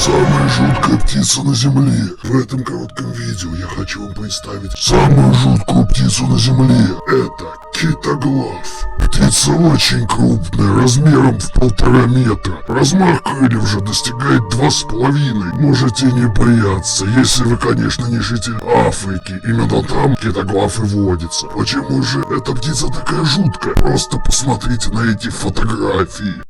Самая жуткая птица на земле. В этом коротком видео я хочу вам представить самую жуткую птицу на земле. Это китоглав. Птица очень крупная, размером в 1,5 метра. Размах крыльев же достигает 2,5. Можете не бояться, если вы, конечно, не житель Африки. Именно там китоглав и водится. Почему же эта птица такая жуткая? Просто посмотрите на эти фотографии.